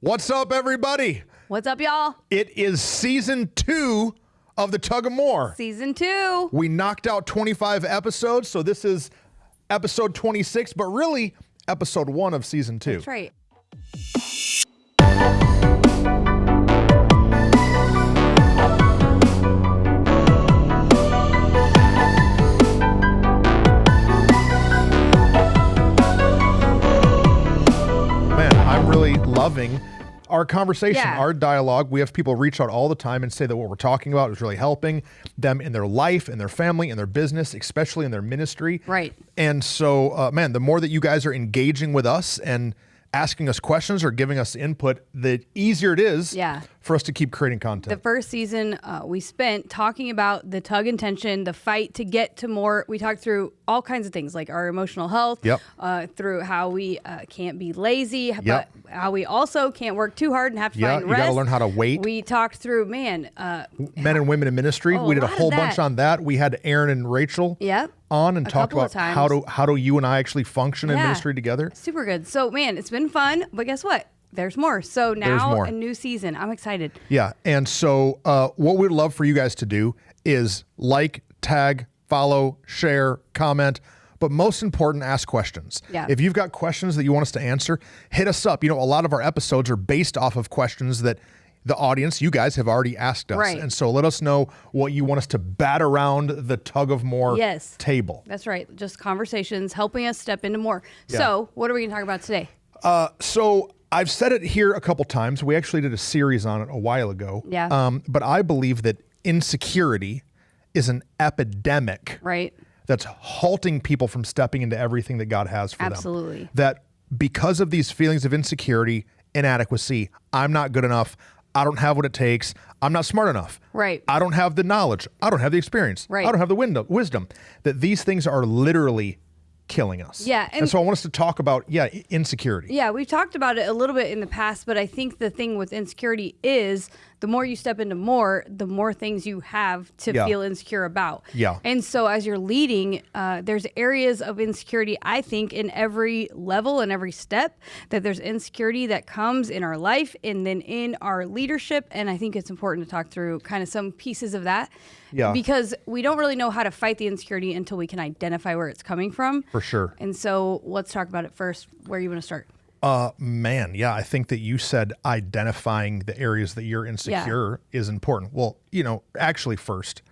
What's up, everybody? What's up, y'all? It is season 2 of the Tug of More. Season 2. We knocked out 25 episodes, so this is episode 26, but really episode 1 of season 2. That's right. Man, I'm really loving our conversation, Yeah. our dialogue. We have people reach out all the time and say that what we're talking about is really helping them in their life, in their family, in their business, especially in their ministry. Right. And so, man, the more that you guys are engaging with us and asking us questions or giving us input, the easier it is for us to keep creating content. The first season we spent talking about the tug and tension, the fight to get to more. We talked through all kinds of things like our emotional health, through how we can't be lazy, but how we also can't work too hard and have to find you rest. got to learn how to wait. We talked through, men and women in ministry. We did a whole bunch on that. We had Aaron and Rachel on and talked about how do you and I actually function in ministry together. Super good. So, man, it's been fun, but guess what? There's more. So now a new season. I'm excited. Yeah. And so what we'd love for you guys to do is like, tag, follow, share, comment, but most important, ask questions. Yeah. If you've got questions that you want us to answer, hit us up. You know, a lot of our episodes are based off of questions that the audience, you guys, have already asked us. Right. And so let us know what you want us to bat around the Tug of More table. That's right. Just conversations, helping us step into more. Yeah. So what are we going to talk about today? So I've said it here a couple times. We actually did a series on it a while ago. Yeah. But I believe that insecurity is an epidemic. Right. That's halting people from stepping into everything that God has for them. Absolutely. That because of these feelings of insecurity, inadequacy, I'm not good enough, I don't have what it takes, I'm not smart enough. Right. I don't have the knowledge, I don't have the experience, right. I don't have the wisdom. That these things are literally killing us. Yeah. And so I want us to talk about, insecurity. Yeah, we've talked about it a little bit in the past, but I think the thing with insecurity is the more you step into more, the more things you have to feel insecure about. Yeah. And so as you're leading, there's areas of insecurity, I think, in every level and every step, that there's insecurity that comes in our life and then in our leadership. And I think it's important to talk through kind of some pieces of that. Yeah. Because we don't really know how to fight the insecurity until we can identify where it's coming from. For sure. And so let's talk about it first. Where you want to start? I think that you said identifying the areas that you're insecure is important. Well, actually first,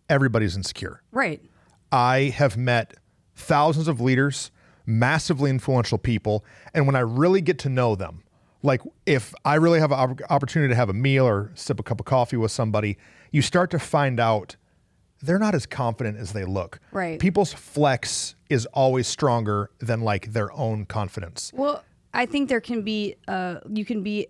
everybody's insecure. Right. I have met thousands of leaders, massively influential people, and when I really get to know them, like if I really have an opportunity to have a meal or sip a cup of coffee with somebody, you start to find out they're not as confident as they look. Right. People's flex is always stronger than like their own confidence. Well, I think there can be, you can be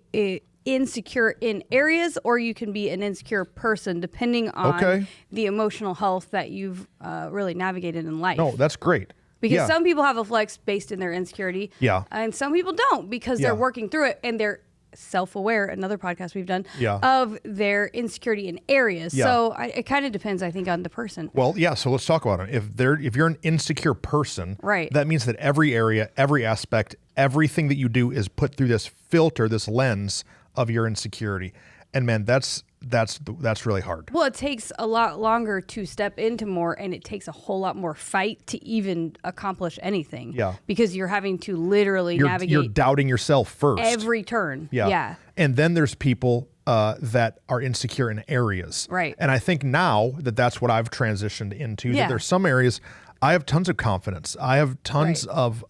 insecure in areas, or you can be an insecure person depending on the emotional health that you've really navigated in life. No, that's great. Because some people have a flex based in their insecurity. Yeah. And some people don't, because they're working through it and they're self-aware, another podcast we've done, of their insecurity in areas. So it kind of depends, I think, on the person. Well, so let's talk about it. If you're an insecure person, that means that every area, every aspect, everything that you do is put through this filter, this lens of your insecurity. And man, that's really hard. Well, it takes a lot longer to step into more, and it takes a whole lot more fight to even accomplish anything. Yeah. Because you're having to literally navigate. You're doubting yourself first. Every turn. Yeah. And then there's people that are insecure in areas. Right. And I think now that's what I've transitioned into. That there's some areas I have tons of confidence. I have tons of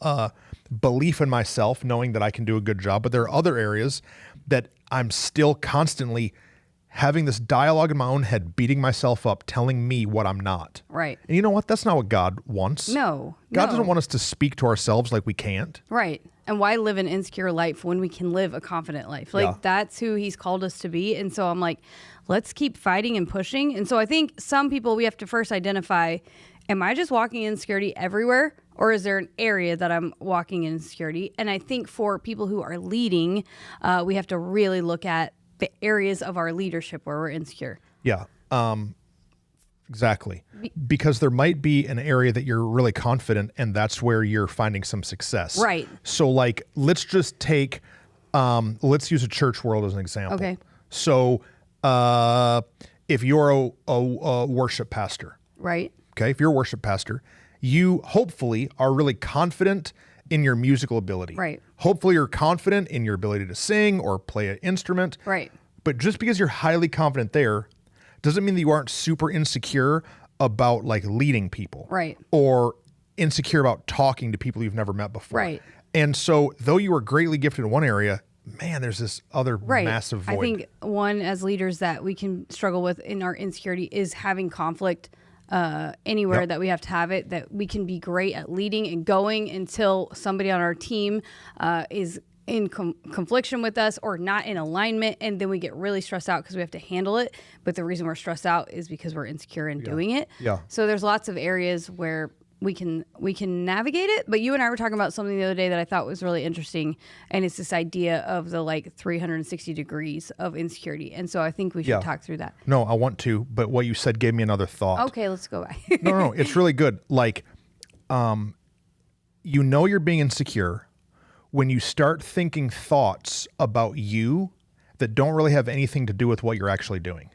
belief in myself, knowing that I can do a good job. But there are other areas that I'm still constantly having this dialogue in my own head, beating myself up, telling me what I'm not. Right. And you know what? That's not what God wants. No. God doesn't want us to speak to ourselves like we can't. Right. And why live an insecure life when we can live a confident life? Like that's who he's called us to be. And so I'm like, let's keep fighting and pushing. And so I think some people, we have to first identify, am I just walking in insecurity everywhere? Or is there an area that I'm walking in insecurity? And I think for people who are leading, we have to really look at the areas of our leadership where we're insecure. Yeah. Exactly. Because there might be an area that you're really confident and that's where you're finding some success. Right. So like, let's just take Let's use a church world as an example. Okay. So if you're a worship pastor, right? Okay, if you're a worship pastor, you hopefully are really confident in your musical ability. Right. Hopefully you're confident in your ability to sing or play an instrument. Right. But just because you're highly confident there doesn't mean that you aren't super insecure about like leading people. Right. Or insecure about talking to people you've never met before. Right. And so though you are greatly gifted in one area, man, there's this other massive void. I think one, as leaders, that we can struggle with in our insecurity is having conflict anywhere that we have to have it, that we can be great at leading and going until somebody on our team is in confliction with us or not in alignment, and then we get really stressed out because we have to handle it. But the reason we're stressed out is because we're insecure in doing it. Yeah. So there's lots of areas where we can navigate it. But you and I were talking about something the other day that I thought was really interesting, and it's this idea of the like 360 degrees of insecurity. And so I think we should talk through that. No, I want to, but what you said gave me another thought. Okay, let's go back. No, it's really good. Like, you know you're being insecure when you start thinking thoughts about you that don't really have anything to do with what you're actually doing.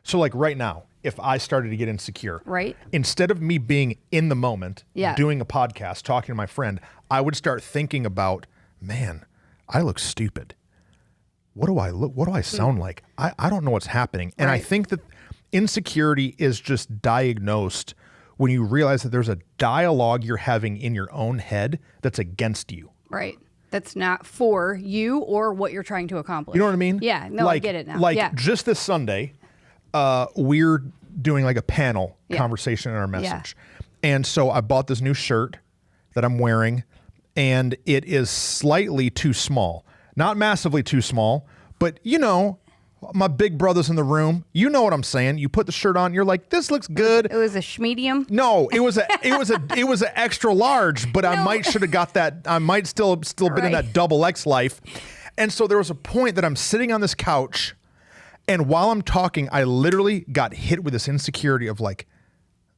So like right now, if I started to get insecure, right, instead of me being in the moment, doing a podcast, talking to my friend, I would start thinking about, man, I look stupid. What do I look? What do I sound like? I don't know what's happening. And I think that insecurity is just diagnosed when you realize that there's a dialogue you're having in your own head that's against you. Right. That's not for you or what you're trying to accomplish. You know what I mean? Yeah. No, I get it now. Like just this Sunday, we're doing like a panel conversation in our message. And so I bought this new shirt that I'm wearing, and it is slightly too small. Not massively too small, but you know, my big brothers in the room, you know what I'm saying. You put the shirt on, you're like, this looks good. It was a schmedium. No, it was an extra large, but I might should have got that. I might still been in that double X life. And so there was a point that I'm sitting on this couch, and while I'm talking, I literally got hit with this insecurity of like,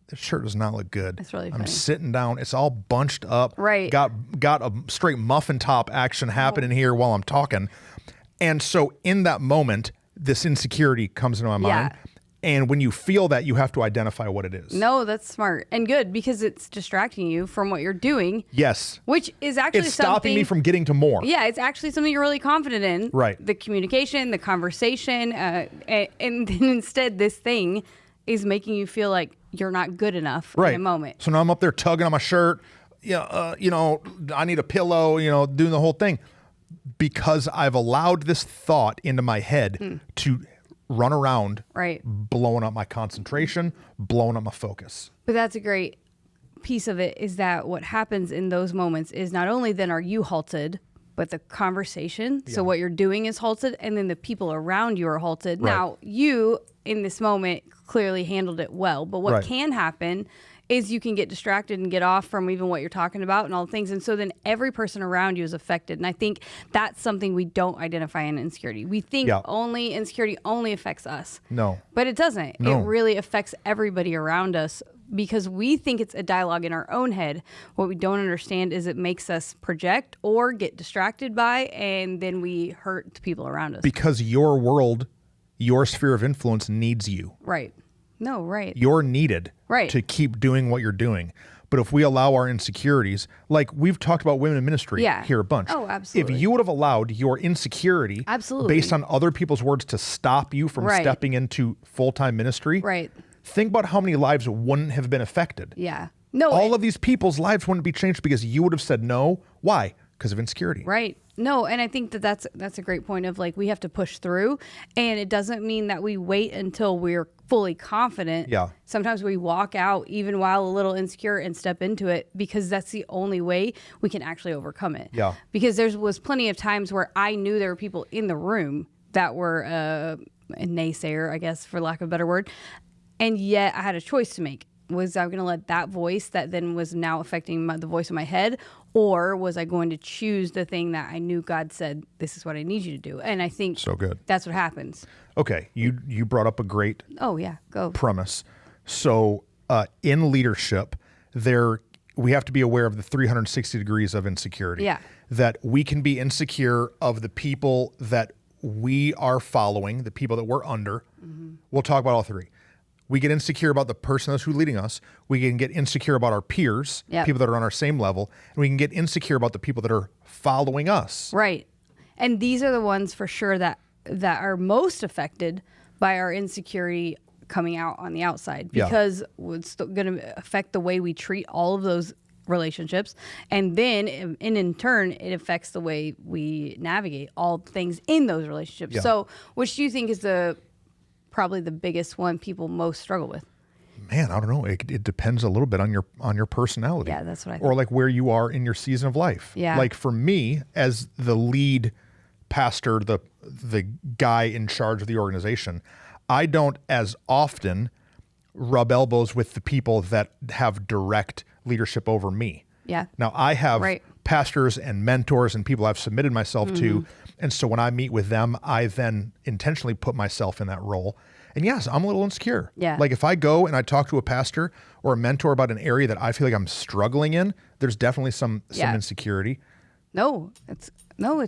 this shirt does not look good. That's really funny. I'm sitting down. It's all bunched up. Right. Got a straight muffin top action happening here while I'm talking. And so in that moment, this insecurity comes into my mind. And when you feel that, you have to identify what it is. No, that's smart and good because it's distracting you from what you're doing. Yes. Which is actually it's stopping me from getting to more. Yeah, it's actually something you're really confident in. Right. The communication, the conversation, and then instead this thing is making you feel like you're not good enough in a moment. So now I'm up there tugging on my shirt. You know, I need a pillow, doing the whole thing. Because I've allowed this thought into my head to run around, blowing up my concentration, blowing up my focus. But that's a great piece of it, is that what happens in those moments is not only then are you halted, but the conversation, so what you're doing is halted, and then the people around you are halted. Right. Now, you, in this moment, clearly handled it well, but what can happen is you can get distracted and get off from even what you're talking about and all the things. And so then every person around you is affected. And I think that's something we don't identify in insecurity. We think insecurity only affects us. No. But it doesn't. No. It really affects everybody around us because we think it's a dialogue in our own head. What we don't understand is it makes us project or get distracted by, and then we hurt the people around us. Because your world, your sphere of influence needs you. Right. No, right. You're needed to keep doing what you're doing. But if we allow our insecurities, like we've talked about women in ministry here a bunch. Oh, absolutely. If you would have allowed your insecurity based on other people's words to stop you from stepping into full-time ministry, think about how many lives wouldn't have been affected. Yeah. No. All of these people's lives wouldn't be changed because you would have said no. Why? Because of insecurity. Right. No, and I think that's a great point of like we have to push through, and it doesn't mean that we wait until we're fully confident. Yeah. Sometimes we walk out even while a little insecure and step into it because that's the only way we can actually overcome it. Yeah. Because there was plenty of times where I knew there were people in the room that were a naysayer, I guess, for lack of a better word, and yet I had a choice to make. Was I going to let that voice that then was now affecting the voice in my head, or was I going to choose the thing that I knew God said, this is what I need you to do? And I think that's what happens. Okay. You brought up a great premise. So in leadership, we have to be aware of the 360 degrees of insecurity. Yeah. That we can be insecure of the people that we are following, the people that we're under. Mm-hmm. We'll talk about all three. We get insecure about the person that's who's leading us. We can get insecure about our peers, people that are on our same level. And we can get insecure about the people that are following us. Right. And these are the ones for sure that are most affected by our insecurity coming out on the outside, because it's going to affect the way we treat all of those relationships. And then in turn, it affects the way we navigate all things in those relationships. Yeah. So which do you think is probably the biggest one people most struggle with? Man, I don't know. It depends a little bit on your personality. Yeah, that's what I think. Or like where you are in your season of life. Yeah. Like for me, as the lead pastor, the guy in charge of the organization, I don't as often rub elbows with the people that have direct leadership over me. Yeah. Now I have pastors and mentors and people I've submitted myself to. And so when I meet with them, I then intentionally put myself in that role. And yes, I'm a little insecure. Yeah. Like if I go and I talk to a pastor or a mentor about an area that I feel like I'm struggling in, there's definitely some insecurity. No, it's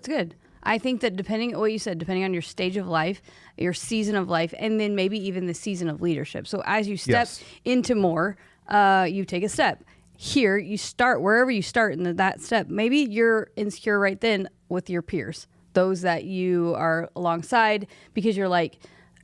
good. I think that depending on your stage of life, your season of life, and then maybe even the season of leadership. So as you step into more, you take a step. Here, you start wherever you start in that step. Maybe you're insecure right then with your peers, those that you are alongside, because you're like,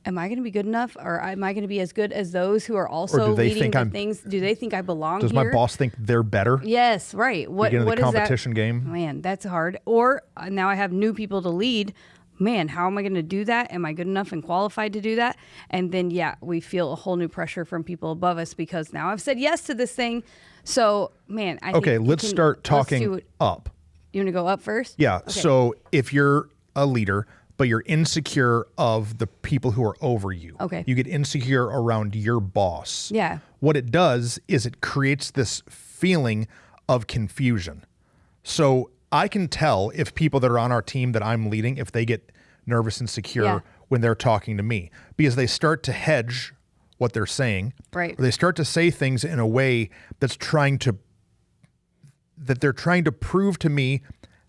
am I going to be good enough, or am I going to be as good as those who are also leading the things? Do they think I belong here? Does my boss think they're better? Yes, right. What is that? Competition game? Man, that's hard. Or now I have new people to lead. Man, how am I going to do that? Am I good enough and qualified to do that? And then, we feel a whole new pressure from people above us because now I've said yes to this thing. So, man, I think let's start talking up. You want to go up first? Yeah. Okay. So if you're a leader, but you're insecure of the people who are over you. Okay. You get insecure around your boss. Yeah. What it does is it creates this feeling of confusion. So I can tell if people that are on our team that I'm leading, if they get nervous and secure when they're talking to me, because they start to hedge what they're saying. Right. Or they start to say things in a way that they're trying to prove to me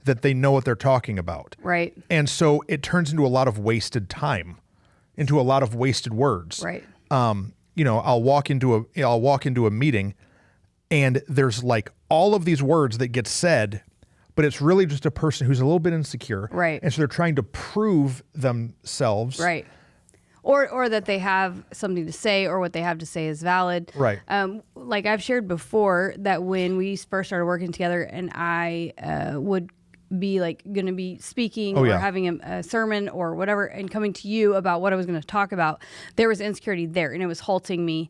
that they know what they're talking about. Right. And so it turns into a lot of wasted time, into a lot of wasted words. Right. I'll walk into a meeting and there's like all of these words that get said, but it's really just a person who's a little bit insecure. Right. And so they're trying to prove themselves. Right. Or that they have something to say, or what they have to say is valid. Right. Like I've shared before that when we first started working together and I would be like going to be speaking or having a sermon or whatever and coming to you about what I was going to talk about, there was insecurity there and it was halting me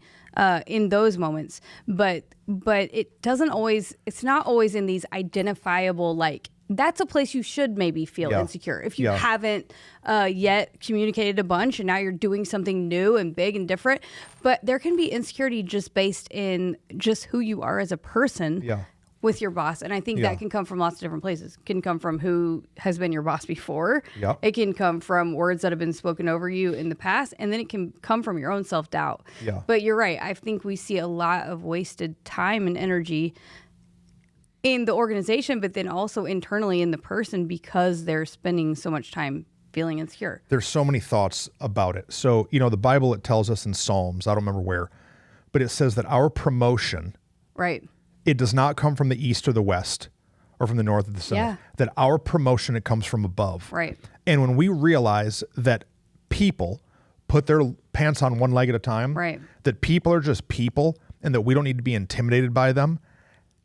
in those moments. But it doesn't always, it's not always in these identifiable, like, that's a place you should maybe feel insecure. If you haven't yet communicated a bunch and now you're doing something new and big and different, but there can be insecurity just based in just who you are as a person with your boss. And I think that can come from lots of different places. It can come from who has been your boss before. It can come from words that have been spoken over you in the past. And then it can come from your own self-doubt. But you're right. I think we see a lot of wasted time and energy in the organization, but then also internally in the person because they're spending so much time feeling insecure. There's so many thoughts about it. So, the Bible, it tells us in Psalms, I don't remember where, but it says that our promotion, it does not come from the east or the west or from the north or the south, that our promotion, it comes from above. And when we realize that people put their pants on one leg at a time, that people are just people and that we don't need to be intimidated by them,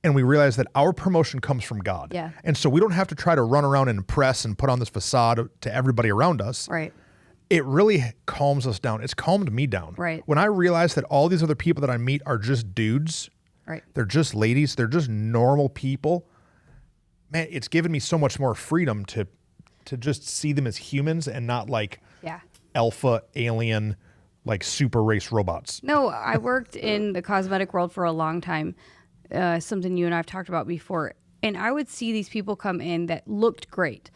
and we realize that our promotion comes from God. And so we don't have to try to run around and impress and put on this facade to everybody around us. It really calms us down. It's calmed me down. When I realize that all these other people that I meet are just dudes, they're just ladies, they're just normal people, man, it's given me so much more freedom to just see them as humans and not like alpha alien, like super race robots. No, I worked in the cosmetic world for a long time. Something you and I have talked about before. And I would see these people come in that looked great.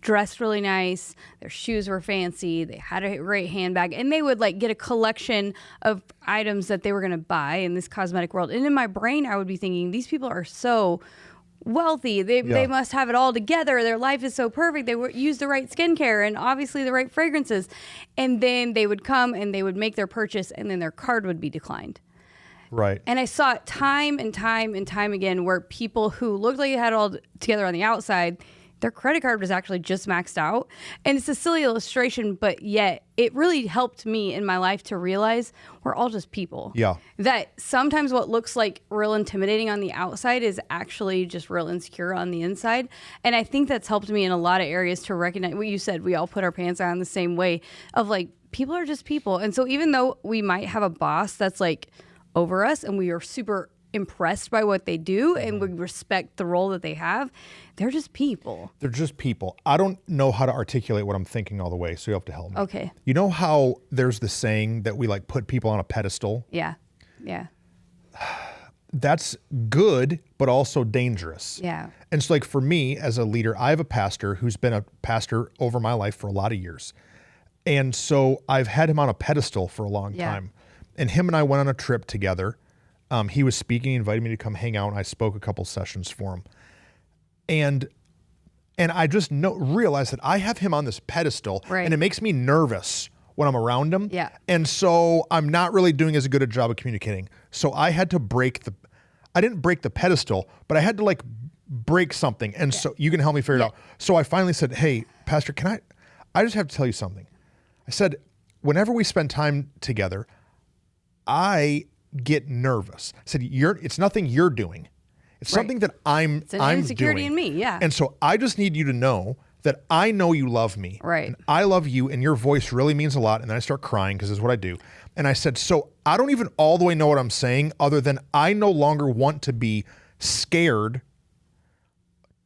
dressed really nice, their shoes were fancy, they had a great handbag, and they would like get a collection of items that they were going to buy in this cosmetic world. And in my brain, I would be thinking, these people are so wealthy. They must have it all together. Their life is so perfect. They use the right skincare and obviously the right fragrances. And then they would come and they would make their purchase, and then their card would be declined. Right. And I saw it time and time and time again where people who looked like they had it all together on the outside, their credit card was actually just maxed out. And it's a silly illustration, but yet it really helped me in my life to realize we're all just people. Yeah. That sometimes what looks like real intimidating on the outside is actually just real insecure on the inside. And I think that's helped me in a lot of areas to recognize what you said. We all put our pants on the same way of like, people are just people. And so even though we might have a boss that's like over us and we are super impressed by what they do and we respect the role that they have, they're just people. They're just people. I don't know how to articulate what I'm thinking all the way, so you have to help me. Okay. You know how there's the saying that we like put people on a pedestal? Yeah. Yeah. That's good, but also dangerous. Yeah. And so like for me as a leader, I have a pastor who's been a pastor over my life for a lot of years. And so I've had him on a pedestal for a long time. And him and I went on a trip together. He was speaking, he invited me to come hang out, and I spoke a couple sessions for him. And I just realized that I have him on this pedestal, and it makes me nervous when I'm around him. Yeah. And so I'm not really doing as good a job of communicating. So I had to I didn't break the pedestal, but I had to like break something. And so you can help me figure it out. So I finally said, hey, Pastor, I just have to tell you something. I said, whenever we spend time together, I get nervous. I said, it's nothing you're doing. It's something that I'm insecurity doing. in me, yeah. And so I just need you to know that I know you love me. Right. And I love you, and your voice really means a lot. And then I start crying because this is what I do. And I said, so I don't even all the way know what I'm saying, other than I no longer want to be scared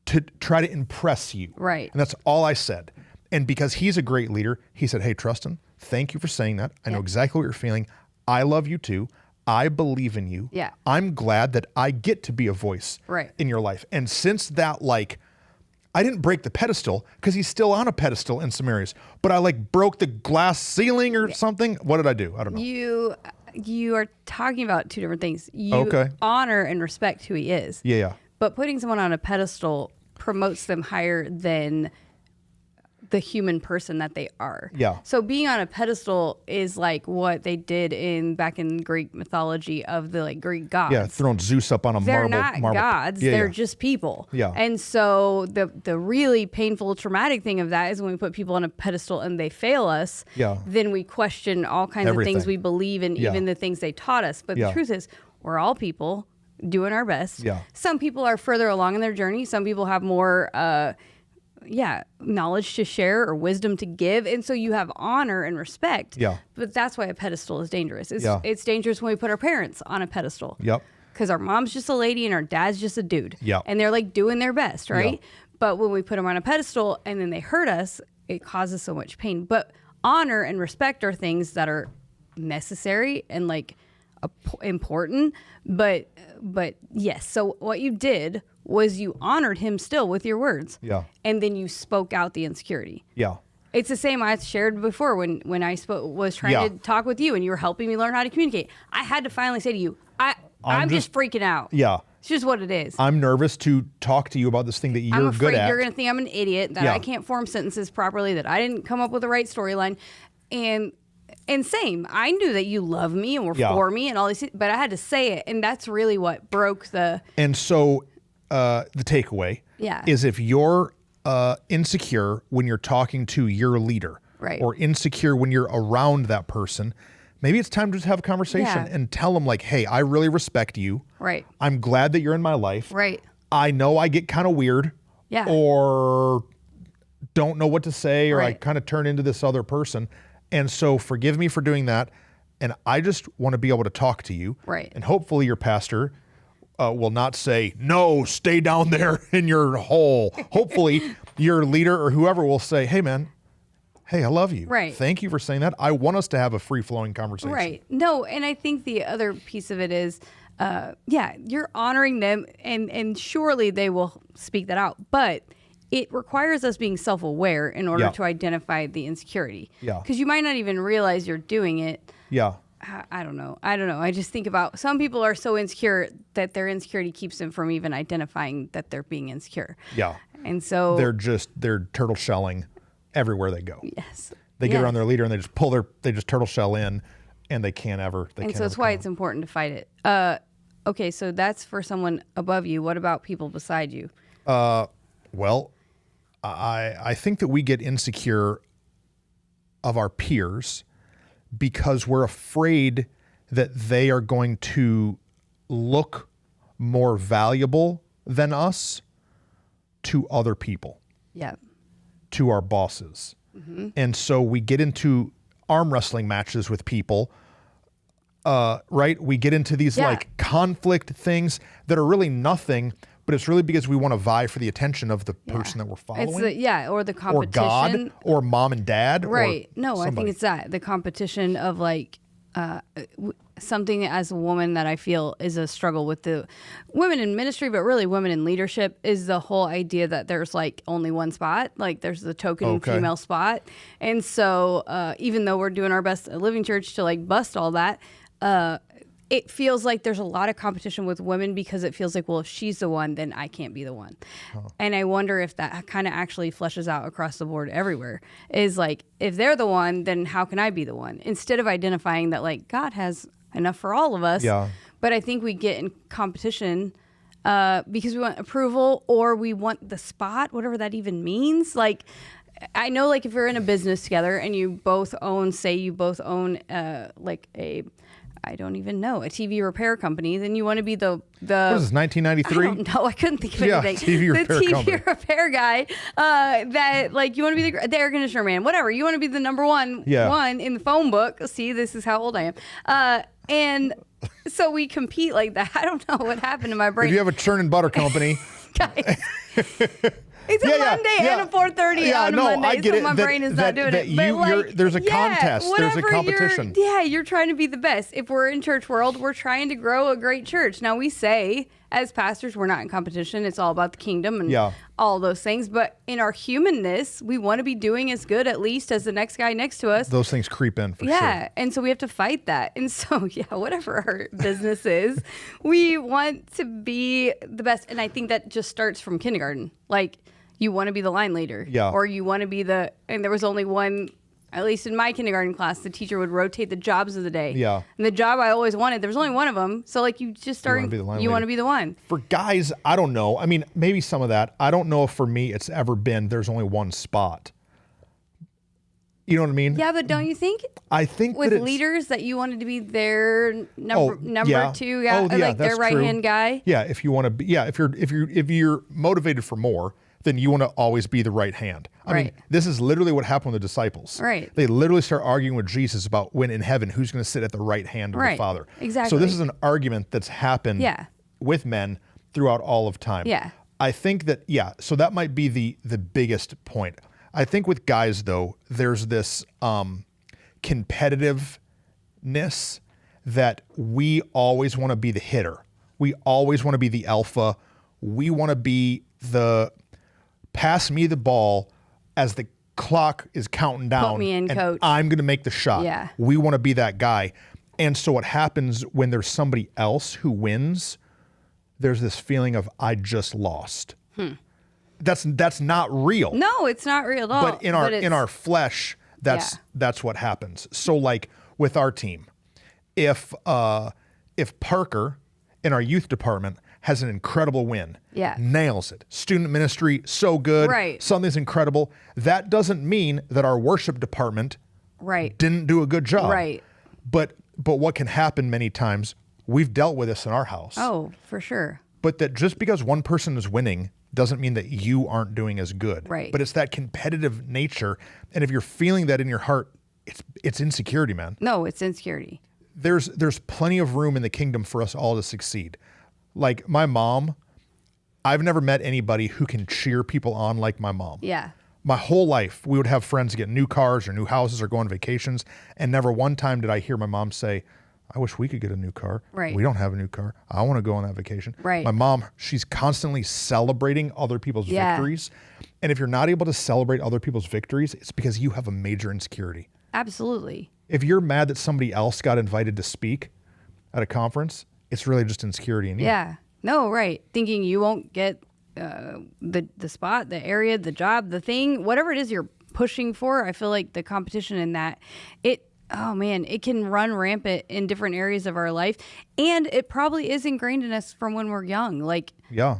to try to impress you. Right. And that's all I said. And because he's a great leader, he said, hey, Trustin, thank you for saying that. I know exactly what you're feeling. I love you too. I believe in you. Yeah. I'm glad that I get to be a voice in your life. And since that, like, I didn't break the pedestal because he's still on a pedestal in some areas, but I like broke the glass ceiling or something. What did I do? I don't know. You are talking about two different things. You honor and respect who he is. Yeah. But putting someone on a pedestal promotes them higher than the human person that they are. Yeah. So being on a pedestal is like what they did back in Greek mythology of the like Greek gods. Yeah, throwing Zeus up on a they're marble. Not gods. They're just people. Yeah. And so the really painful, traumatic thing of that is when we put people on a pedestal and they fail us. Yeah. Then we question all kinds of things we believe and even the things they taught us. But the truth is, we're all people doing our best. Yeah. Some people are further along in their journey. Some people have more knowledge to share or wisdom to give. And so you have honor and respect. Yeah. But that's why a pedestal is dangerous. It's dangerous when we put our parents on a pedestal. Yep. Because our mom's just a lady and our dad's just a dude. Yep. And they're like doing their best, right? Yep. But when we put them on a pedestal and then they hurt us, it causes so much pain. But honor and respect are things that are necessary and like important. But yes. So what you did was you honored him still with your words. Yeah. And then you spoke out the insecurity. Yeah. It's the same I shared before when I was trying to talk with you and you were helping me learn how to communicate. I had to finally say to you, I'm just freaking out. Yeah. It's just what it is. I'm nervous to talk to you about this thing that you're I'm afraid good at. You're going to think I'm an idiot, that I can't form sentences properly, that I didn't come up with the right storyline. And same, I knew that you love me and were for me and all these things, but I had to say it. And that's really what broke the... And so the takeaway is if you're insecure when you're talking to your leader or insecure when you're around that person, maybe it's time to just have a conversation and tell them like, hey, I really respect you. Right. I'm glad that you're in my life. Right. I know I get kind of weird or don't know what to say or I kind of turn into this other person. And so forgive me for doing that. And I just want to be able to talk to you. Right. And hopefully your pastor will not say, no, stay down there in your hole. Hopefully your leader or whoever will say, hey, man, hey, I love you. Right. Thank you for saying that. I want us to have a free-flowing conversation. Right. No, and I think the other piece of it is, you're honoring them, and surely they will speak that out. But it requires us being self-aware in order to identify the insecurity. Yeah. Because you might not even realize you're doing it. Yeah. I don't know. I just think about some people are so insecure that their insecurity keeps them from even identifying that they're being insecure. Yeah. And so they're turtle shelling everywhere they go. Yes. They get around their leader and they just turtle shell in, and they can't ever. So that's why it's important to fight it. Okay, so that's for someone above you. What about people beside you? Well, I think that we get insecure of our peers because we're afraid that they are going to look more valuable than us to other people. Yeah. To our bosses. Mm-hmm. And so we get into arm wrestling matches with people, right? We get into these like conflict things that are really nothing, but it's really because we want to vie for the attention of the person that we're following. Or the competition. Or God, or mom and dad. Right. No, somebody. I think it's that. The competition of like something as a woman that I feel is a struggle with the women in ministry, but really women in leadership, is the whole idea that there's like only one spot, like there's the token female spot. And so even though we're doing our best at Living Church to like bust all that, it feels like there's a lot of competition with women because it feels like, well, if she's the one, then I can't be the one. And I wonder if that kind of actually fleshes out across the board everywhere. Is like, if they're the one, then how can I be the one? Instead of identifying that like God has enough for all of us. Yeah. But I think we get in competition because we want approval or we want the spot, whatever that even means. Like, I know like if you're in a business together and you both own like a, I don't even know, a TV repair company, then you want to be the what is this, 1993? I don't know. I couldn't think of anything. TV repair the TV company. repair guy that like you want to be the air conditioner man, whatever. You want to be the number one in the phone book. See, this is how old I am. And so we compete like that. I don't know what happened to my brain. If you have a churn and butter company. Guys. It's a Monday and a 4:30 on a Monday, I get so it. my brain is not doing it. There's a contest. There's a competition. You're trying to be the best. If we're in church world, we're trying to grow a great church. Now, we say, as pastors, we're not in competition. It's all about the kingdom and all those things. But in our humanness, we want to be doing as good, at least, as the next guy next to us. Those things creep in for sure. Yeah, and so we have to fight that. And so, whatever our business is, we want to be the best. And I think that just starts from kindergarten. Like, you want to be the line leader. Yeah. Or you want to be and there was only one, at least in my kindergarten class, the teacher would rotate the jobs of the day. Yeah. And the job I always wanted, there was only one of them. So like you just start, you want to be the one. For guys, I don't know. I mean, maybe some of that. I don't know if for me it's ever been there's only one spot. You know what I mean? Yeah, but don't you think? I think with leaders that you wanted to be their number two guy, like their right hand guy. Yeah, if you want to be, if you're motivated for more, then you want to always be the right hand. I mean, this is literally what happened with the disciples. Right. They literally start arguing with Jesus about when in heaven, who's going to sit at the right hand of the Father. Exactly. So this is an argument that's happened with men throughout all of time. Yeah. I think that, so that might be the biggest point. I think with guys, though, there's this competitiveness that we always want to be the hitter. We always want to be the alpha. We want to be the pass me the ball as the clock is counting down. Put me in, and coach. I'm going to make the shot. Yeah. We want to be that guy. And so what happens when there's somebody else who wins, there's this feeling of I just lost. That's not real. No, it's not real at all. But in our flesh, that's what happens. So like with our team, if Parker in our youth department has an incredible win, nails it, student ministry so good, something's incredible, that doesn't mean that our worship department didn't do a good job. Right. But what can happen many times, we've dealt with this in our house. Oh, for sure. But that just because one person is winning doesn't mean that you aren't doing as good. Right. But it's that competitive nature. And if you're feeling that in your heart, it's insecurity, man. No, it's insecurity. There's plenty of room in the kingdom for us all to succeed. Like my mom, I've never met anybody who can cheer people on like my mom. Yeah. My whole life, we would have friends get new cars or new houses or go on vacations. And never one time did I hear my mom say, I wish we could get a new car. Right. We don't have a new car. I want to go on that vacation. Right. My mom, she's constantly celebrating other people's victories. And if you're not able to celebrate other people's victories, it's because you have a major insecurity. Absolutely. If you're mad that somebody else got invited to speak at a conference, it's really just insecurity in you. Yeah. No, right. Thinking you won't get the spot, the area, the job, the thing, whatever it is you're pushing for. I feel like the competition in that, it can run rampant in different areas of our life. And it probably is ingrained in us from when we're young. Like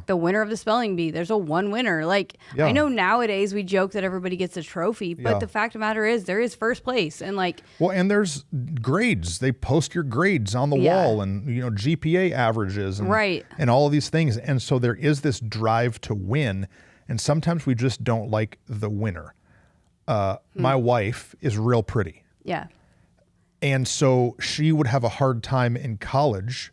the winner of the spelling bee, there's one winner. Like I know nowadays we joke that everybody gets a trophy, but the fact of the matter is there is first place. And and there's grades. They post your grades on the wall and, GPA averages and all of these things. And so there is this drive to win. And sometimes we just don't like the winner. My wife is real pretty. Yeah. And so she would have a hard time in college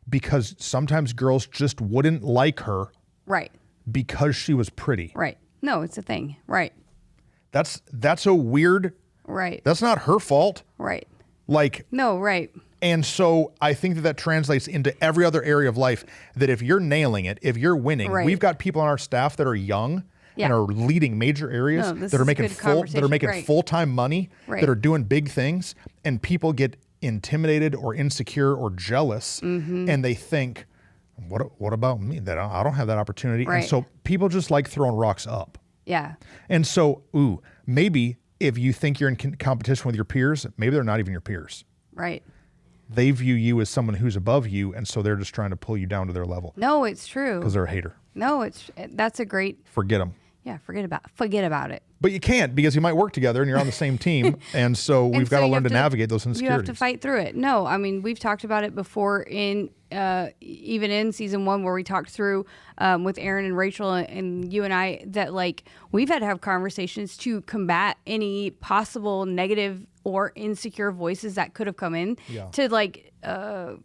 because sometimes girls just wouldn't like her. Right. Because she was pretty. Right. No, it's a thing. Right. That's a weird. Right. That's not her fault. Right. No, right. And so I think that translates into every other area of life, that if you're nailing it, if you're winning, we've got people on our staff that are young and are leading major areas that are making full-time money, that are doing big things, and people get intimidated or insecure or jealous, and they think, what about me? That I don't have that opportunity. And so people just like throwing rocks up. Yeah. And so, maybe if you think you're in competition with your peers, maybe they're not even your peers. Right. They view you as someone who's above you, and so they're just trying to pull you down to their level. No, it's true. Because they're a hater. No, that's a great... Forget them. Yeah, forget about it. But you can't, because you might work together and you're on the same team. And so we've got to learn to navigate those insecurities. You have to fight through it. No, I mean, we've talked about it before even in season 1 where we talked through with Aaron and Rachel and you and I that we've had to have conversations to combat any possible negative or insecure voices that could have come in to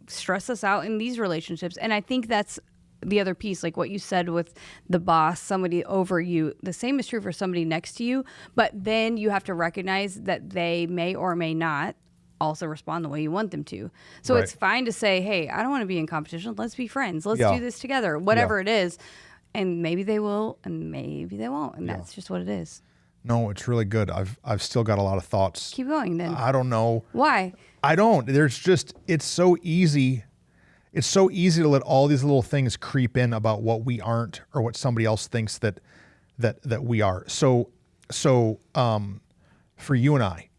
stress us out in these relationships. And I think that's the other piece, like what you said with the boss, somebody over you. The same is true for somebody next to you, but then you have to recognize that they may or may not also respond the way you want them to. So it's fine to say, hey, I don't want to be in competition. Let's be friends. Let's do this together, whatever it is. And maybe they will, and maybe they won't. And that's just what it is. No, it's really good. I've still got a lot of thoughts. Keep going then. I don't know. Why? I don't. It's so easy. It's so easy to let all these little things creep in about what we aren't or what somebody else thinks that we are. So for you and I,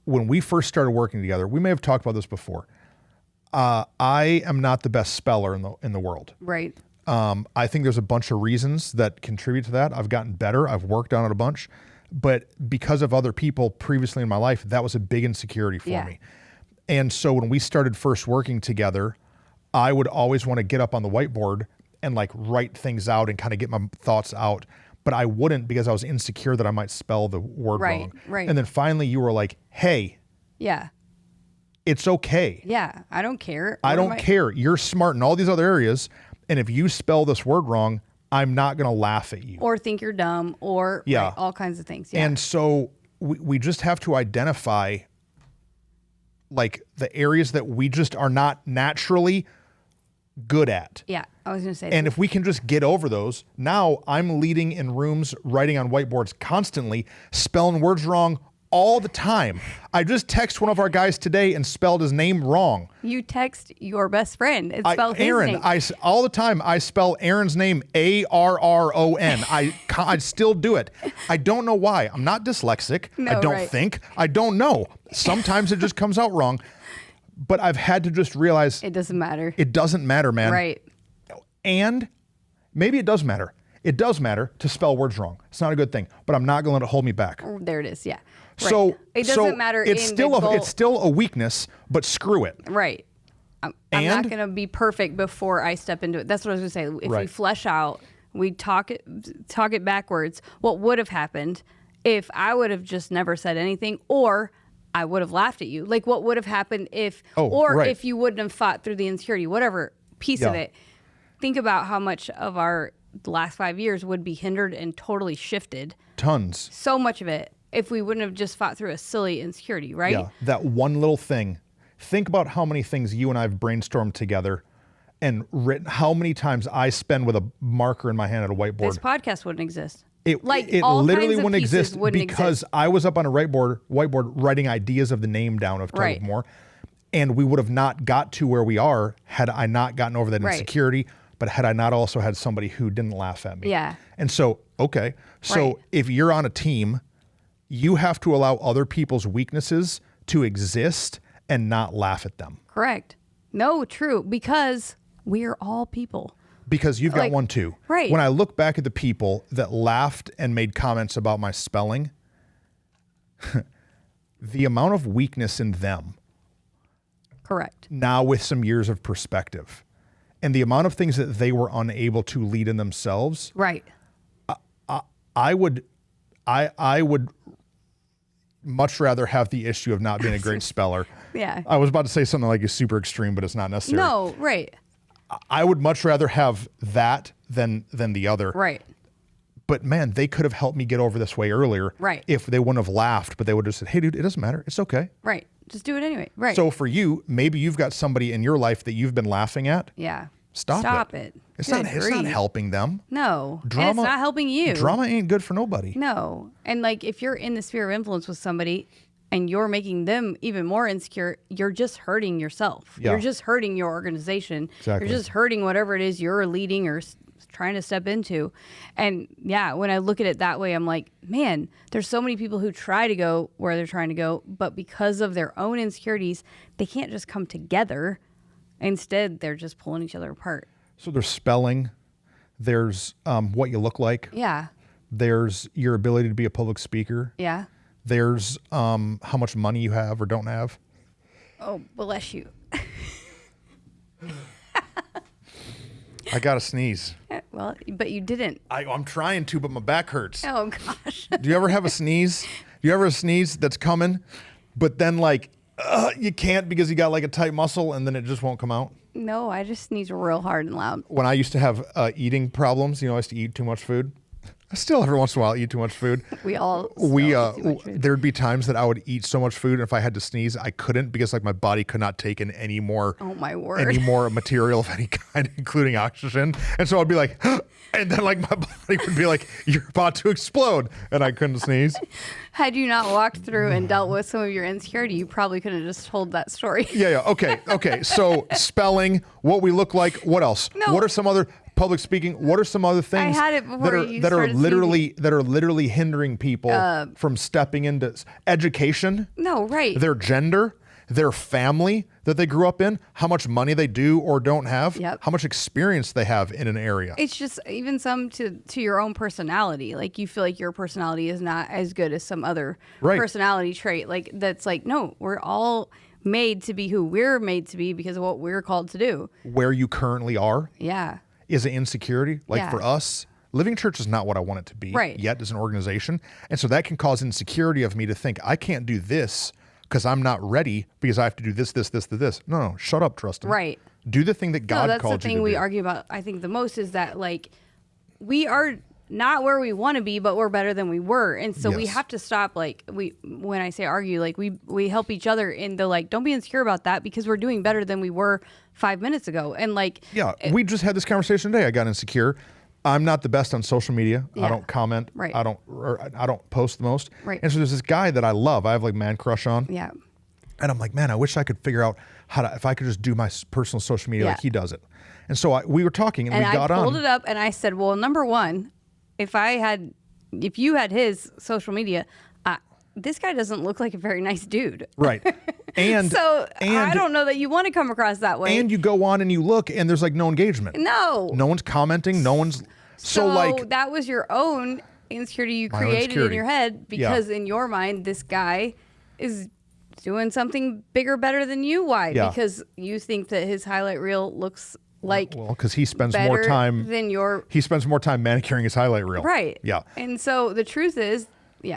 when we first started working together, we may have talked about this before. I am not the best speller in the world. Right. I think there's a bunch of reasons that contribute to that. I've gotten better. I've worked on it a bunch, but because of other people previously in my life, that was a big insecurity for me. And so when we started first working together, I would always want to get up on the whiteboard and write things out and kind of get my thoughts out. But I wouldn't because I was insecure that I might spell the word wrong. Right. And then finally you were like, hey, it's okay. Yeah. I don't care. I don't care. You're smart in all these other areas. And if you spell this word wrong, I'm not going to laugh at you. Or think you're dumb or all kinds of things. Yeah. And so we just have to identify the areas that we just are not naturally good at. Yeah, I was going to say And if we can just get over those, now I'm leading in rooms, writing on whiteboards constantly, spelling words wrong all the time. I just text one of our guys today and spelled his name wrong. You text your best friend and spell his name. All the time I spell Aaron's name Arron. I still do it. I don't know why. I'm not dyslexic. I don't think. I don't know. Sometimes it just comes out wrong. But I've had to just realize it doesn't matter. It doesn't matter, man. Right. And maybe it does matter. It does matter to spell words wrong. It's not a good thing, but I'm not going to let it hold me back. Oh, there it is. Yeah. Right. So it doesn't matter. It's still a weakness, but screw it. Right. I'm not going to be perfect before I step into it. That's what I was going to say. If we flesh out, we talk it backwards. What would have happened if I would have just never said anything, or I would have laughed at you? What would have happened if you wouldn't have fought through the insecurity, whatever piece of it. Think about how much of our last 5 years would be hindered and totally shifted. Tons. So much of it if we wouldn't have just fought through a silly insecurity, right? Yeah, that one little thing. Think about how many things you and I have brainstormed together and written, how many times I spend with a marker in my hand at a whiteboard. This podcast wouldn't exist. It literally wouldn't exist because I was up on a whiteboard writing ideas of the name down of Tug of War, and we would have not got to where we are had I not gotten over that insecurity, but had I not also had somebody who didn't laugh at me. Yeah. And so, if you're on a team, you have to allow other people's weaknesses to exist and not laugh at them. Correct. No, true, because we are all people. Because you've got one too. Right. When I look back at the people that laughed and made comments about my spelling, the amount of weakness in them. Correct. Now with some years of perspective. And the amount of things that they were unable to lead in themselves. Right. I would much rather have the issue of not being a great speller. Yeah. I was about to say something like it's super extreme, but it's not necessary. No, right. I would much rather have that than the other. Right. But man, they could have helped me get over this way earlier. Right. If they wouldn't have laughed, but they would have said, hey dude, it doesn't matter. It's okay. Right. Just do it anyway. Right. So for you, maybe you've got somebody in your life that you've been laughing at. Yeah. Stop it. It's not helping them. No. Drama, and it's not helping you. Drama ain't good for nobody. No. And like if you're in the sphere of influence with somebody and you're making them even more insecure, you're just hurting yourself. Yeah. You're just hurting your organization. Exactly. You're just hurting whatever it is you're leading or trying to step into. And yeah, when I look at it that way, I'm like, man, there's so many people who try to go where they're trying to go, but because of their own insecurities, they can't just come together. Instead, they're just pulling each other apart. So there's spelling, there's what you look like. Yeah. There's your ability to be a public speaker. Yeah. There's how much money you have or don't have. Oh, bless you. I got to sneeze. Well, but you didn't. I'm trying to, but my back hurts. Oh, gosh. Do you ever have a sneeze? Do you ever have a sneeze that's coming, but then like you can't because you got like a tight muscle and then it just won't come out? No, I just sneeze real hard and loud. When I used to have eating problems, I used to eat too much food. I still every once in a while eat too much food. There'd be times that I would eat so much food, and if I had to sneeze, I couldn't because like my body could not take in any more. Oh my word! Any more material of any kind, including oxygen, and so I'd be like, and then like my body would be like, "You're about to explode," and I couldn't sneeze. Had you not walked through and dealt with some of your insecurity, you probably could have just told that story. Yeah. Okay. So spelling, what we look like, what else? No. What are some other public speaking? What are some other things that are literally hindering people from stepping into education? No, right. Their gender, their family that they grew up in, how much money they do or don't have, how much experience they have in an area. It's just even some to your own personality. Like you feel like your personality is not as good as some other personality trait. Like that's like, no, we're all made to be who we're made to be because of what we're called to do. Where you currently are. Yeah. Is an insecurity. Like for us, Living Church is not what I want it to be yet as an organization. And so that can cause insecurity of me to think I can't do this because I'm not ready because I have to do this. No, shut up, Trustin. Right. Do the thing that God called you to do. That's the thing we argue about, I think, the most is that like we are not where we want to be, but we're better than we were. And so we have to stop, like, when I say argue, like, we help each other in the, like, don't be insecure about that because we're doing better than we were 5 minutes ago. And, like... Yeah, we just had this conversation today. I got insecure. I'm not the best on social media. I don't comment. Right. I don't post the most. Right. And so there's this guy that I love. I have, like, man crush on. Yeah. And I'm like, man, I wish I could figure out if I could just do my personal social media like he does it. And so we were talking and we got on. I pulled it up and I said, well, number one... If you had his social media, this guy doesn't look like a very nice dude. Right. And I don't know that you want to come across that way. And you go on and you look and there's like no engagement. No. No one's commenting. No one's. So like. That was your own insecurity you created in your head because in your mind, this guy is doing something bigger, better than you. Why? Yeah. Because you think that his highlight reel looks because he spends more time he spends more time manicuring his highlight reel. Right. Yeah. And so the truth is,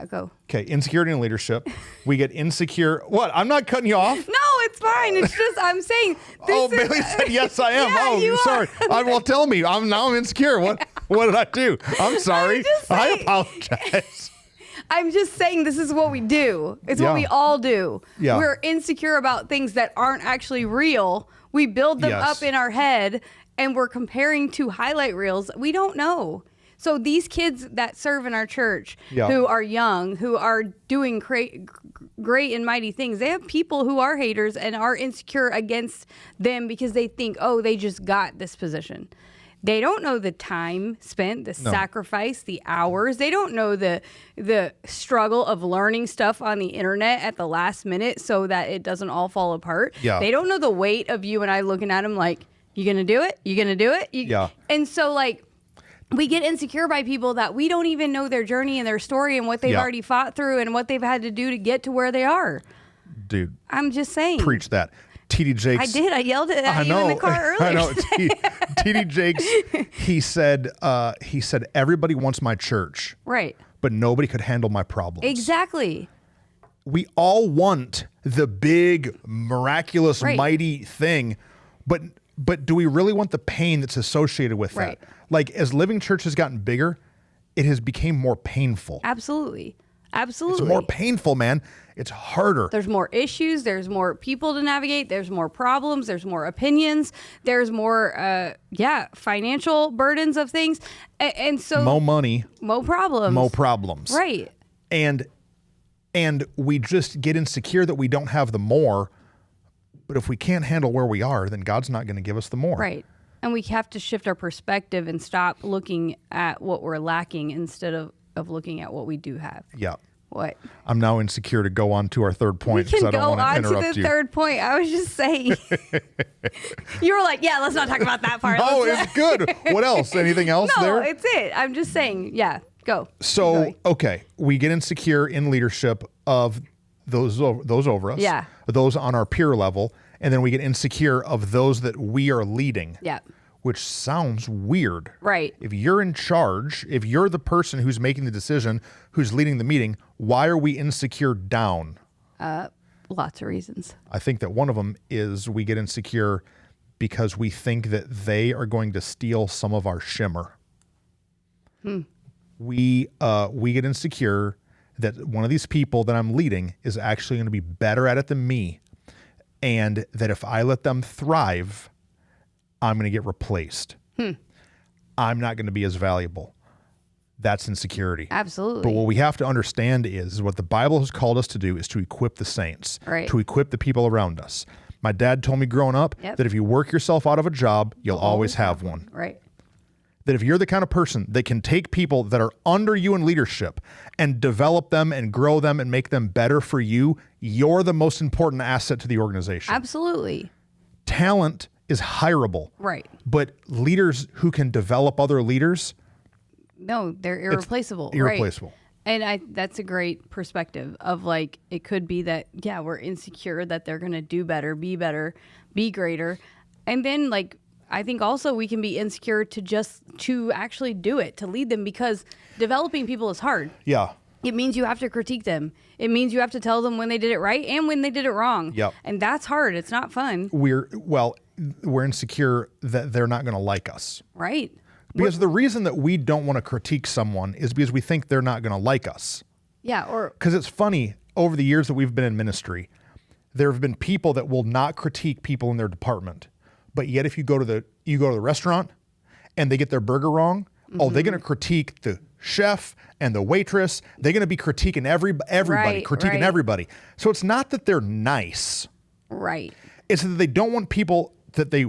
go. Okay, insecurity and leadership. We get insecure. What? I'm not cutting you off. No, it's fine. It's just I'm saying. Bailey said yes, I am. You sorry. Well, tell me. I'm insecure. What did I do? I'm sorry. I apologize. I'm just saying this is what we do. It's what we all do. Yeah. We're insecure about things that aren't actually real. We build them up in our head and we're comparing to highlight reels. We don't know. So these kids that serve in our church, who are young, who are doing great and mighty things, they have people who are haters and are insecure against them because they think, oh, they just got this position. They don't know the time spent, the sacrifice, the hours. They don't know the struggle of learning stuff on the internet at the last minute so that it doesn't all fall apart. Yeah. They don't know the weight of you and I looking at them like, you gonna do it? You gonna do it? Yeah. And so like, we get insecure by people that we don't even know their journey and their story and what they've already fought through and what they've had to do to get to where they are. Dude. I'm just saying. Preach that. TD Jakes. I did. I yelled it at you in the car earlier. I know. TD Jakes, he said, everybody wants my church. Right. But nobody could handle my problems. Exactly. We all want the big, miraculous, mighty thing, but do we really want the pain that's associated with that? Like, as Living Church has gotten bigger, it has become more painful. Absolutely. Absolutely. It's more painful, man. It's harder. There's more issues. There's more people to navigate. There's more problems. There's more opinions. There's more, financial burdens of things. And so... More money. More problems. More problems. Right. And we just get insecure that we don't have the more. But if we can't handle where we are, then God's not going to give us the more. Right. And we have to shift our perspective and stop looking at what we're lacking instead of looking at what we do have. Yeah. What? I'm now insecure to go on to our third point because I don't want to interrupt you. We can go on to the third point. I was just saying. You were like, yeah, let's not talk about that part. No, it's good. What else? Anything else there? No, it's it. I'm just saying, yeah, go. So, okay, we get insecure in leadership of those over us. Yeah. Those on our peer level. And then we get insecure of those that we are leading. Yeah. Which sounds weird. Right. If you're in charge, if you're the person who's making the decision, who's leading the meeting, why are we insecure down? Lots of reasons. I think that one of them is we get insecure because we think that they are going to steal some of our shimmer. We get insecure that one of these people that I'm leading is actually going to be better at it than me, and that if I let them thrive, I'm going to get replaced. I'm not going to be as valuable. That's insecurity. Absolutely. But what we have to understand is what the Bible has called us to do is to equip the saints, to equip the people around us. My dad told me growing up that if you work yourself out of a job, you'll always have one. Right. That if you're the kind of person that can take people that are under you in leadership and develop them and grow them and make them better for you, you're the most important asset to the organization. Absolutely. Talent is hireable. Right. But leaders who can develop other leaders, no, they're irreplaceable. Irreplaceable. Right. And that's a great perspective of like, it could be that, yeah, we're insecure that they're going to do better, be greater. And then like, I think also we can be insecure to actually do it, to lead them, because developing people is hard. Yeah. It means you have to critique them. It means you have to tell them when they did it right and when they did it wrong. Yep. And that's hard. It's not fun. We're insecure that they're not going to like us. Right. Because the reason that we don't want to critique someone is because we think they're not going to like us. Yeah. Or because it's funny, over the years that we've been in ministry, there have been people that will not critique people in their department. But yet if you go to the restaurant and they get their burger wrong, they're going to critique the chef and the waitress. They're going to be critiquing everybody, critiquing everybody. So it's not that they're nice. Right. It's that they don't want people that they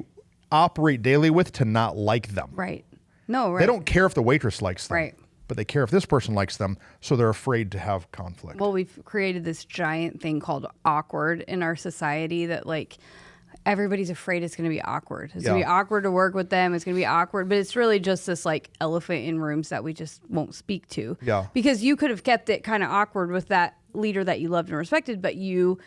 operate daily with to not like them. Right. No, right. They don't care if the waitress likes them. Right. But they care if this person likes them, so they're afraid to have conflict. Well, we've created this giant thing called awkward in our society that like everybody's afraid it's going to be awkward. It's going to be awkward to work with them. It's going to be awkward, but it's really just this like elephant in rooms that we just won't speak to. Yeah. Because you could have kept it kind of awkward with that leader that you loved and respected, but you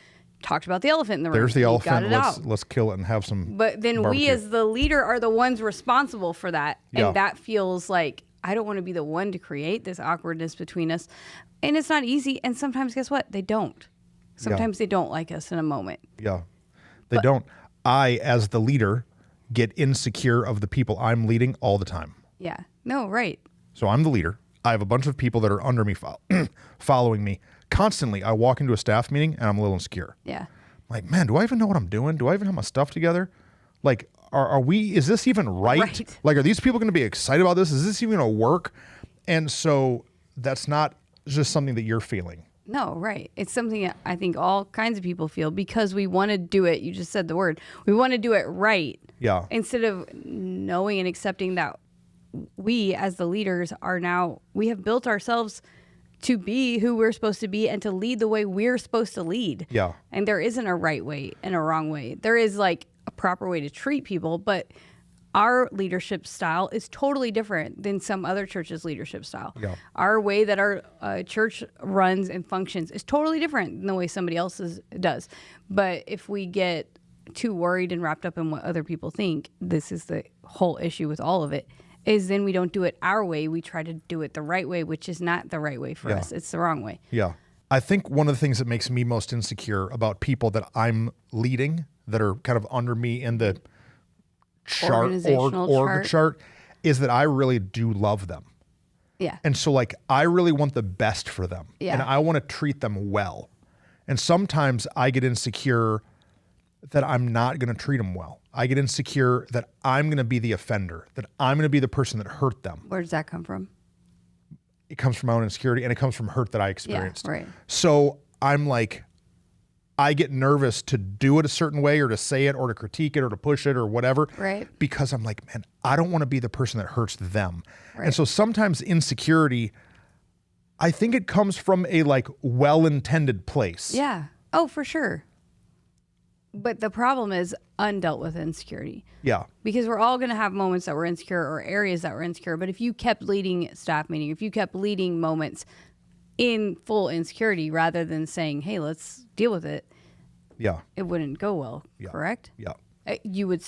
talked about the elephant in the room. There's the elephant. Let's kill it and have some But then barbecue. We as the leader are the ones responsible for that. And that feels like I don't want to be the one to create this awkwardness between us. And it's not easy. And sometimes, guess what? They don't. Sometimes they don't like us in a moment. Yeah. They don't. I, as the leader, get insecure of the people I'm leading all the time. Yeah. No, right. So I'm the leader. I have a bunch of people that are under me following me. Constantly, I walk into a staff meeting and I'm a little insecure. Yeah. Like, man, do I even know what I'm doing? Do I even have my stuff together? Like, is this even right? Like, are these people going to be excited about this? Is this even going to work? And so that's not just something that you're feeling. No, right. It's something that I think all kinds of people feel because we want to do it. You just said the word. We want to do it right. Yeah. Instead of knowing and accepting that we as the leaders we have built ourselves to be who we're supposed to be and to lead the way we're supposed to lead. Yeah. And there isn't a right way and a wrong way. There is like a proper way to treat people, but our leadership style is totally different than some other church's leadership style. Yeah. Our way that our church runs and functions is totally different than the way somebody else's does. But if we get too worried and wrapped up in what other people think, this is the whole issue with all of it, is then we don't do it our way. We try to do it the right way, which is not the right way for us. It's the wrong way. Yeah. I think one of the things that makes me most insecure about people that I'm leading that are kind of under me in the org chart is that I really do love them. Yeah. And so like, I really want the best for them. Yeah. And I want to treat them well. And sometimes I get insecure that I'm not going to treat them well. I get insecure that I'm going to be the offender, that I'm going to be the person that hurt them. Where does that come from? It comes from my own insecurity and it comes from hurt that I experienced. Yeah, right. So I'm like, I get nervous to do it a certain way or to say it or to critique it or to push it or whatever. Right. Because I'm like, man, I don't want to be the person that hurts them. Right. And so sometimes insecurity, I think it comes from a like well-intended place. Yeah. Oh, for sure. But the problem is undealt with insecurity. Yeah. Because we're all going to have moments that we're insecure or areas that we're insecure. But if you kept leading staff meeting, if you kept leading moments in full insecurity rather than saying, hey, let's deal with it, it wouldn't go well, correct? Yeah. You would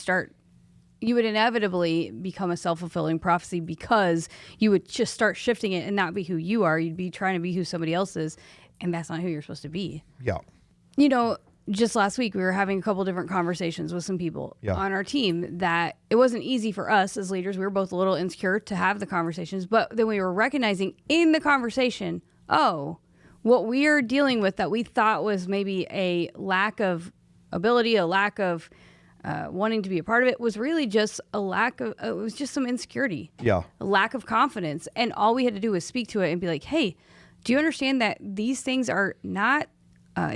inevitably become a self-fulfilling prophecy because you would just start shifting it and not be who you are. You'd be trying to be who somebody else is, and that's not who you're supposed to be. Yeah. You know, just last week, we were having a couple different conversations with some people on our team that it wasn't easy for us as leaders. We were both a little insecure to have the conversations, but then we were recognizing in the conversation, what we are dealing with that we thought was maybe a lack of ability, a lack of wanting to be a part of it was really just a lack of, it was just some insecurity. Yeah. A lack of confidence. And all we had to do was speak to it and be like, hey, do you understand that these things are not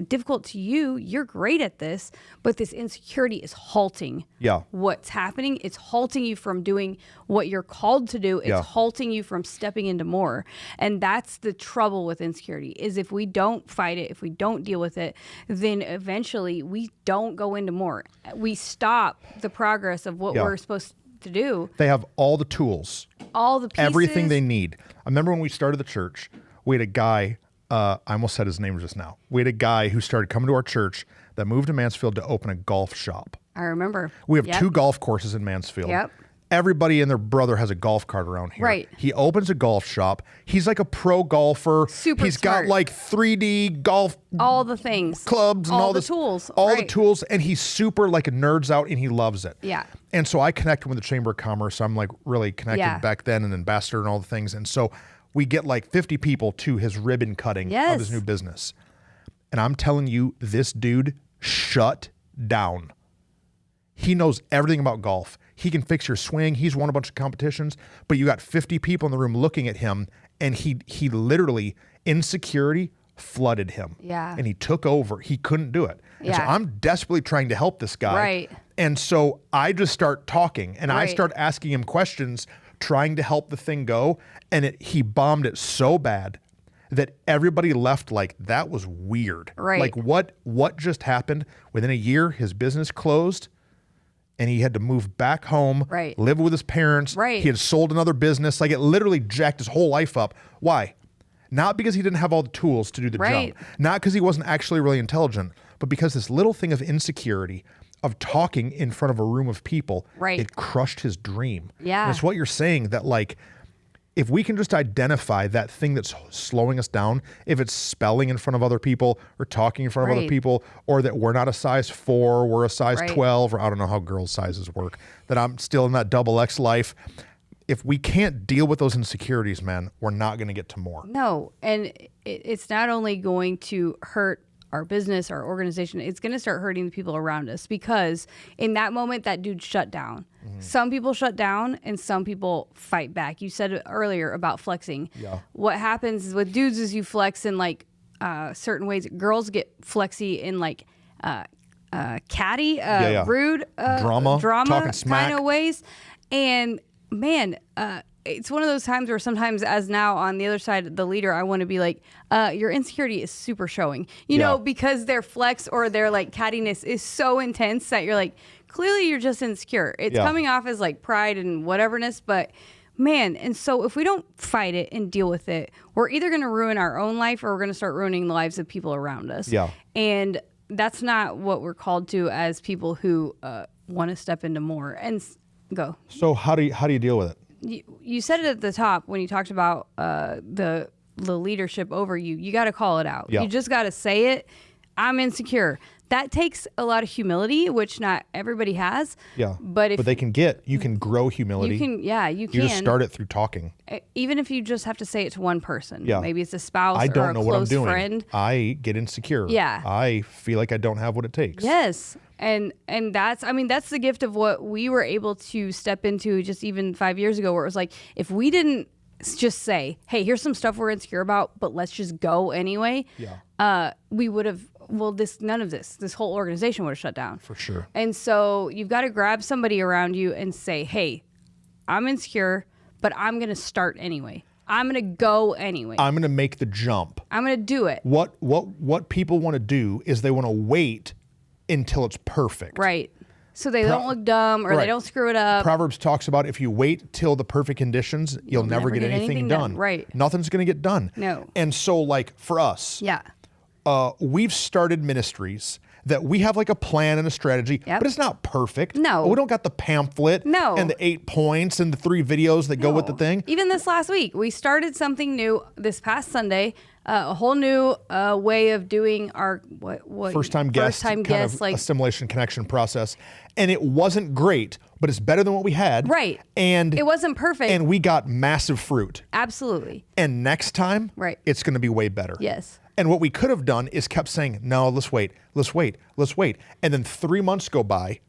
difficult to you? You're great at this, but this insecurity is halting what's happening. It's halting you from doing what you're called to do. It's halting you from stepping into more. And that's the trouble with insecurity, is if we don't fight it, if we don't deal with it, then eventually we don't go into more. We stop the progress of what we're supposed to do. They have all the tools, all the pieces, everything they need. I remember when we started the church, we had a guy, I almost said his name just now. We had a guy who started coming to our church that moved to Mansfield to open a golf shop. I remember. We have 2 golf courses in Mansfield. Yep. Everybody and their brother has a golf cart around here. Right. He opens a golf shop. He's like a pro golfer. Super He's smart. got like 3D golf all the things, clubs and all the this, tools, all the tools, and he's super like nerds out and he loves it. Yeah. And so I connected with the Chamber of Commerce. I'm like really connected back then, an ambassador and all the things. And so we get like 50 people to his ribbon cutting of his new business. And I'm telling you, this dude shut down. He knows everything about golf. He can fix your swing. He's won a bunch of competitions, but you got 50 people in the room looking at him, and he literally, insecurity flooded him. Yeah. And he took over. He couldn't do it. And so I'm desperately trying to help this guy. Right. And so I just start talking, and I start asking him questions, trying to help the thing go, and he bombed it so bad that everybody left like, that was weird. Right. Like what just happened? Within a year, his business closed, and he had to move back home, live with his parents. Right. He had sold another business. Like, it literally jacked his whole life up. Why? Not because he didn't have all the tools to do the job. Not because he wasn't actually really intelligent, but because this little thing of insecurity of talking in front of a room of people, it crushed his dream. Yeah. And it's what you're saying, that like, if we can just identify that thing that's slowing us down, if it's spelling in front of other people or talking in front of other people, or that we're not a size 4, we're a size 12, or I don't know how girls' sizes work, that I'm still in that XX life. If we can't deal with those insecurities, man, we're not going to get to more. No. And it's not only going to hurt our business, our organization, it's going to start hurting the people around us, because in that moment, that dude shut down. Some people shut down and some people fight back. You said earlier about flexing. Yeah. What happens is with dudes is you flex in like certain ways. Girls get flexy in like catty, rude, drama talking smack kind of ways. And man, it's one of those times where sometimes, as now on the other side, the leader, I want to be like, your insecurity is super showing, you know, because their flex or their like cattiness is so intense that you're like, clearly you're just insecure. It's coming off as like pride and whateverness, but man. And so if we don't fight it and deal with it, we're either going to ruin our own life or we're going to start ruining the lives of people around us. Yeah. And that's not what we're called to as people who want to step into more. And go. So how do you deal with it? You said it at the top when you talked about the leadership over you. You got to call it out. Yeah. You just got to say it. I'm insecure. That takes a lot of humility, which not everybody has. Yeah. But you can grow humility. You can. You just start it through talking. Even if you just have to say it to one person. Yeah. Maybe it's a spouse I don't or a know what I'm close doing. friend. I get insecure. Yeah. I feel like I don't have what it takes. Yes. And that's the gift of what we were able to step into just even 5 years ago, where it was like, if we didn't just say, hey, here's some stuff we're insecure about, but let's just go anyway. Yeah. We would have, this whole organization would have shut down. For sure. And so you've got to grab somebody around you and say, hey, I'm insecure, but I'm going to start anyway. I'm going to go anyway. I'm going to make the jump. I'm going to do it. What people want to do is they want to wait until it's perfect. Right. So they don't look dumb or they don't screw it up. Proverbs talks about if you wait till the perfect conditions, you'll never get anything done. Right. Nothing's going to get done. No. And so like for us, we've started ministries that we have like a plan and a strategy, but it's not perfect. No. We don't got the pamphlet and the 8 points and the 3 videos that go with the thing. Even this last week, we started something new this past Sunday, a whole new way of doing our first time guest kind of like assimilation connection process. And it wasn't great, but it's better than what we had. Right. And it wasn't perfect. And we got massive fruit. Absolutely. And next time, it's going to be way better. Yes. And what we could have done is kept saying, no, let's wait. And then 3 months go by.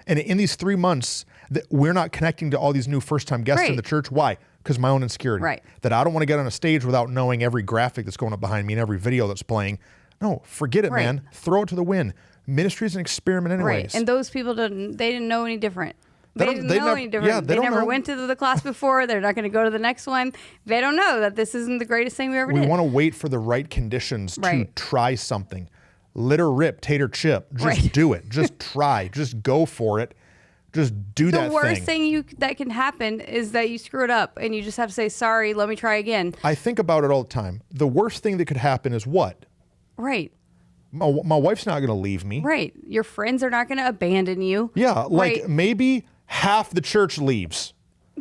And in these 3 months, we're not connecting to all these new first-time guests in the church. Why? Because my own insecurity. Right. That I don't want to get on a stage without knowing every graphic that's going up behind me and every video that's playing. No, forget it, man. Throw it to the wind. Ministry is an experiment anyways. Right. And those people didn't know any different. They didn't know any different. Yeah, they never went to the class before. They're not going to go to the next one. They don't know that this isn't the greatest thing we ever did. We want to wait for the right conditions to try something. Litter, rip, tater, chip. Just do it. Just try. Just go for it. Just do that thing. The worst thing that can happen is that you screw it up and you just have to say, sorry, let me try again. I think about it all the time. The worst thing that could happen is what? Right. My wife's not going to leave me. Right. Your friends are not going to abandon you. Yeah. Like maybe half the church leaves,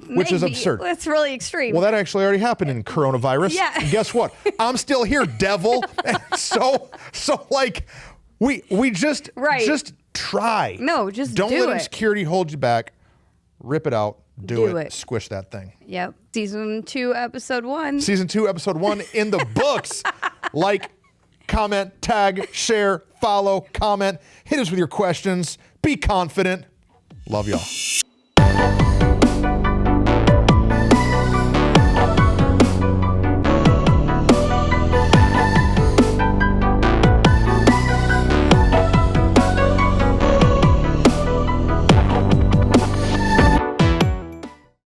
which is absurd. That's really extreme. Well, that actually already happened in coronavirus. Yeah. And guess what? I'm still here, devil. And so like we just try. No, just don't do let it. insecurity hold you back. Rip it out. Do it. Squish that thing. Yep. Season 2, episode 1. Season 2, episode 1 in the books. Like, comment, tag, share, follow, comment. Hit us with your questions. Be confident. Love y'all.